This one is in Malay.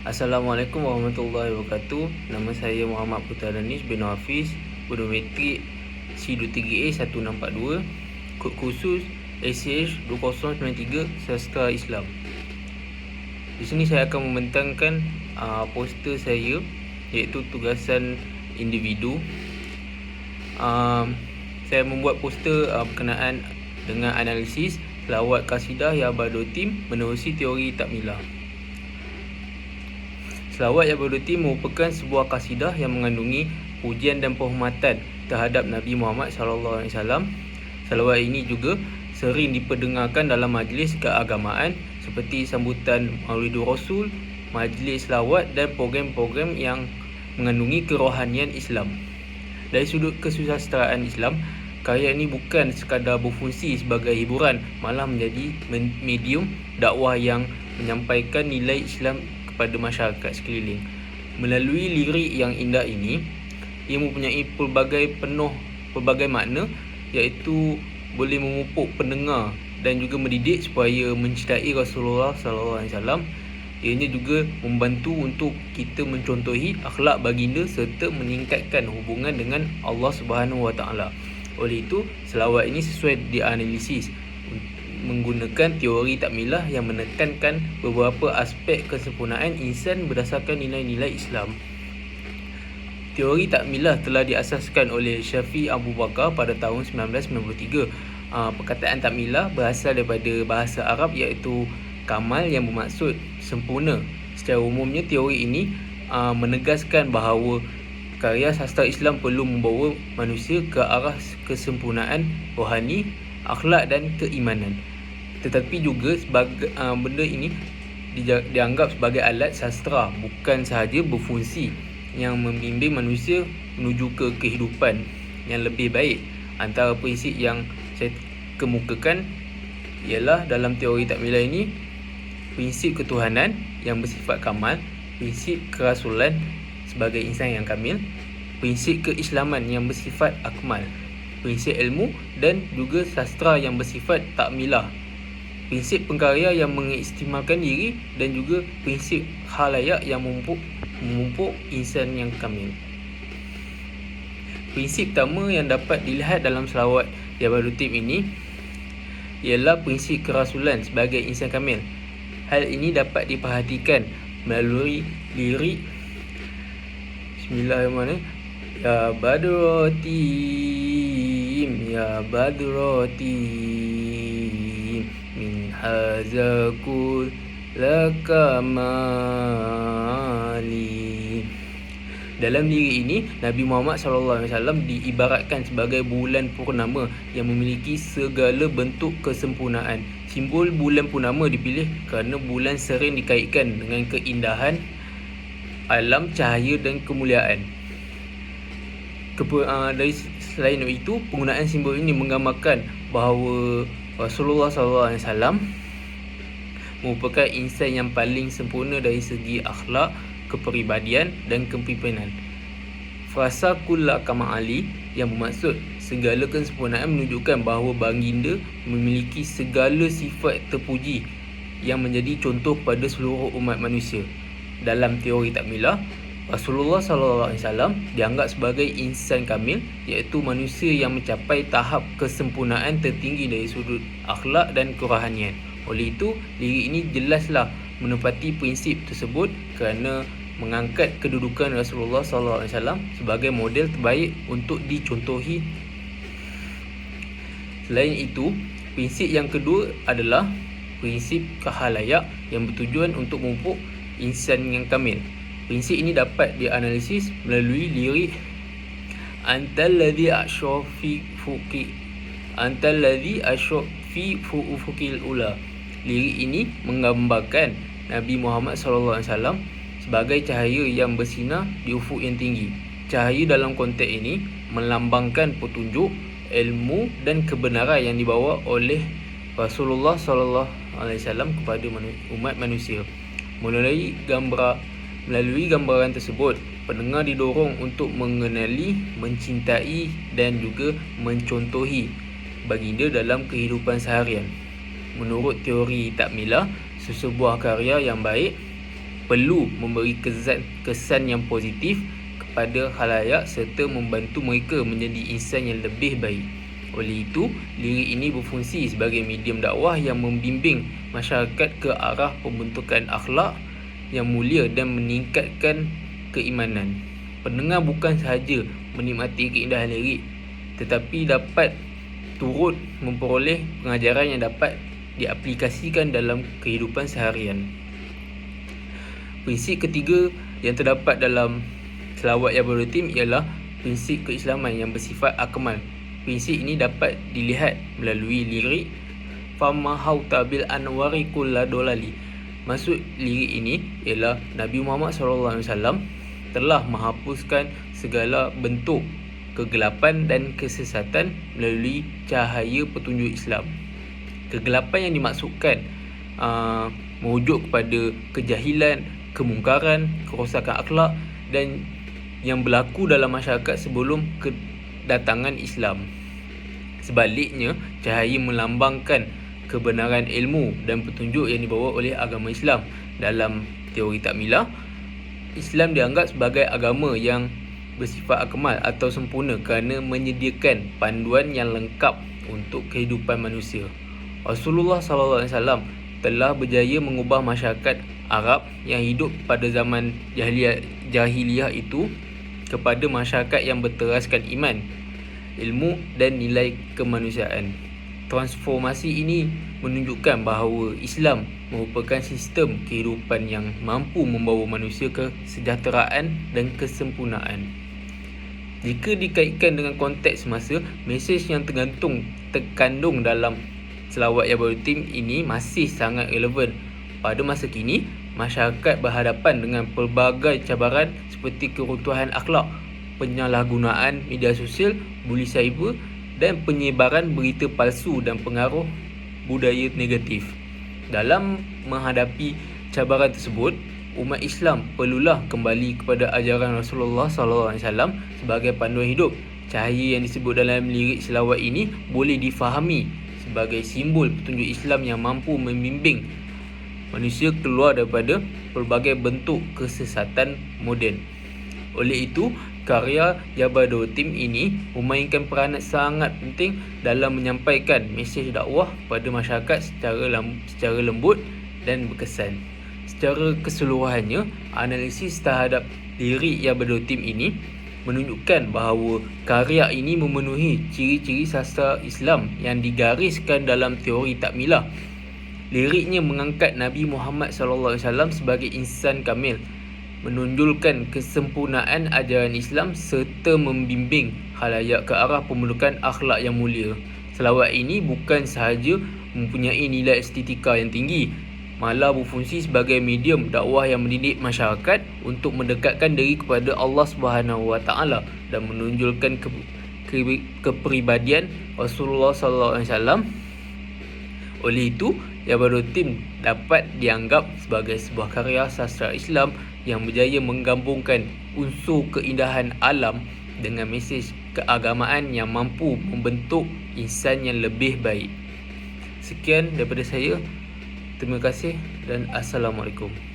Assalamualaikum warahmatullahi wabarakatuh. Nama saya Muhammad Putra Danis bin Hafiz, Odometrik C23A1642, kod khusus SH2093 Sastra Islam. Di sini saya akan membentangkan poster saya, iaitu tugasan individu. Saya membuat poster berkenaan dengan analisis selawat kasidah Ya Badruddin menerusi teori takmilah. Selawat Ya Badruddin merupakan sebuah kasidah yang mengandungi pujian dan penghormatan terhadap Nabi Muhammad SAW. Selawat ini juga sering diperdengarkan dalam majlis keagamaan seperti sambutan Maulidur Rasul, majlis selawat dan program-program yang mengandungi kerohanian Islam. Dari sudut kesusastraan Islam, karya ini bukan sekadar berfungsi sebagai hiburan, malah menjadi medium dakwah yang menyampaikan nilai Islam pada masyarakat sekeliling. Melalui lirik yang indah ini, ia mempunyai pelbagai makna, iaitu boleh memupuk pendengar dan juga mendidik supaya mencintai Rasulullah SAW. Ianya juga membantu untuk kita mencontohi akhlak baginda serta meningkatkan hubungan dengan Allah SWT. Oleh itu, selawat ini sesuai dianalisis menggunakan teori takmilah yang menekankan beberapa aspek kesempurnaan insan berdasarkan nilai-nilai Islam. Teori takmilah telah diasaskan oleh Syafi'i Abu Bakar pada tahun 1993. Perkataan takmilah berasal daripada bahasa Arab iaitu kamal yang bermaksud sempurna. Secara umumnya teori ini menegaskan bahawa karya sastra Islam perlu membawa manusia ke arah kesempurnaan rohani, akhlak dan keimanan. Tetapi juga sebagai benda ini dianggap sebagai alat sastra, bukan sahaja berfungsi yang membimbing manusia menuju ke kehidupan yang lebih baik. Antara prinsip yang saya kemukakan ialah dalam teori takmilah ini, prinsip ketuhanan yang bersifat kamal, prinsip kerasulan sebagai insan yang kamil, prinsip keislaman yang bersifat akmal, prinsip ilmu dan juga sastra yang bersifat takmilah, prinsip pengkarya yang mengistimewakan diri dan juga prinsip khalayak yang memupuk insan yang kamil. Prinsip pertama yang dapat dilihat dalam selawat Ya Badruddin ini ialah prinsip kerasulan sebagai insan kamil. Hal ini dapat diperhatikan melalui lirik Bismillahirrahmanirrahim. Ya Badruddin, Ya Badruddin, min hazakul lakamali. Dalam lirik ini, Nabi Muhammad SAW diibaratkan sebagai bulan purnama yang memiliki segala bentuk kesempurnaan. Simbol bulan purnama dipilih kerana bulan sering dikaitkan dengan keindahan alam, cahaya dan kemuliaan. Dari selain itu, penggunaan simbol ini menggambarkan bahawa Rasulullah SAW merupakan insan yang paling sempurna dari segi akhlak, kepribadian dan kepimpinan. Frasa kulla kama Ali yang bermaksud segala kesempurnaan menunjukkan bahawa baginda memiliki segala sifat terpuji yang menjadi contoh pada seluruh umat manusia. Dalam teori takmilah, Rasulullah SAW dianggap sebagai insan kamil, iaitu manusia yang mencapai tahap kesempurnaan tertinggi dari sudut akhlak dan kerohanian. Oleh itu, lirik ini jelaslah menepati prinsip tersebut kerana mengangkat kedudukan Rasulullah SAW sebagai model terbaik untuk dicontohi. Selain itu, prinsip yang kedua adalah prinsip khalayak yang bertujuan untuk memupuk insan yang kamil. Prinsip ini dapat dianalisis melalui lirik Antalladzi asyra fi ufuqil ula. Lirik ini menggambarkan Nabi Muhammad SAW sebagai cahaya yang bersinar di ufuk yang tinggi. Cahaya dalam konteks ini melambangkan petunjuk, ilmu dan kebenaran yang dibawa oleh Rasulullah SAW kepada umat manusia. Melalui gambaran tersebut, pendengar didorong untuk mengenali, mencintai dan juga mencontohi baginda dalam kehidupan seharian. Menurut teori takmilah, sesebuah karya yang baik perlu memberi kesan yang positif kepada khalayak serta membantu mereka menjadi insan yang lebih baik. Oleh itu, lirik ini berfungsi sebagai medium dakwah yang membimbing masyarakat ke arah pembentukan akhlak yang mulia dan meningkatkan keimanan. Pendengar bukan sahaja menikmati keindahan lirik, tetapi dapat turut memperoleh pengajaran yang dapat diaplikasikan dalam kehidupan seharian. Prinsip ketiga yang terdapat dalam selawat ya Ibrahim ialah prinsip keislaman yang bersifat akmal. Prinsip ini dapat dilihat melalui lirik famahauta bil anwari kulladolali. Maksud lirik ini ialah Nabi Muhammad SAW telah menghapuskan segala bentuk kegelapan dan kesesatan melalui cahaya petunjuk Islam. Kegelapan yang dimaksudkan merujuk kepada kejahilan, kemungkaran, kerosakan akhlak dan yang berlaku dalam masyarakat sebelum kedatangan Islam. Sebaliknya, cahaya melambangkan kebenaran ilmu dan petunjuk yang dibawa oleh agama Islam. Dalam teori takmilah, Islam dianggap sebagai agama yang bersifat akmal atau sempurna kerana menyediakan panduan yang lengkap untuk kehidupan manusia. Rasulullah SAW telah berjaya mengubah masyarakat Arab yang hidup pada zaman jahiliyah itu kepada masyarakat yang berteraskan iman, ilmu dan nilai kemanusiaan. Transformasi ini menunjukkan bahawa Islam merupakan sistem kehidupan yang mampu membawa manusia ke kesejahteraan dan kesempurnaan. Jika dikaitkan dengan konteks semasa, mesej yang terkandung dalam selawat ya Ibrahim ini masih sangat relevan. Pada masa kini, masyarakat berhadapan dengan pelbagai cabaran seperti keruntuhan akhlak, penyalahgunaan media sosial, buli cyber dan penyebaran berita palsu dan pengaruh budaya negatif. Dalam menghadapi cabaran tersebut, umat Islam perlulah kembali kepada ajaran Rasulullah SAW sebagai panduan hidup. Cahaya yang disebut dalam lirik selawat ini boleh difahami sebagai simbol petunjuk Islam yang mampu membimbing manusia keluar daripada pelbagai bentuk kesesatan moden. Oleh itu, karya Ibrahim ini memainkan peranan sangat penting dalam menyampaikan mesej dakwah pada masyarakat secara lembut dan berkesan. Secara keseluruhannya, analisis terhadap lirik Ibrahim ini menunjukkan bahawa karya ini memenuhi ciri-ciri sastra Islam yang digariskan dalam teori takmilah. Liriknya mengangkat Nabi Muhammad SAW sebagai insan kamil, menonjolkan kesempurnaan ajaran Islam serta membimbing khalayak ke arah pembentukan akhlak yang mulia. Selawat ini bukan sahaja mempunyai nilai estetika yang tinggi, malah berfungsi sebagai medium dakwah yang mendidik masyarakat untuk mendekatkan diri kepada Allah SWT dan menonjolkan kepribadian Rasulullah SAW. Oleh itu, Ibrahim dapat dianggap sebagai sebuah karya sastra Islam yang berjaya menggabungkan unsur keindahan alam dengan mesej keagamaan yang mampu membentuk insan yang lebih baik. Sekian daripada saya. Terima kasih dan Assalamualaikum.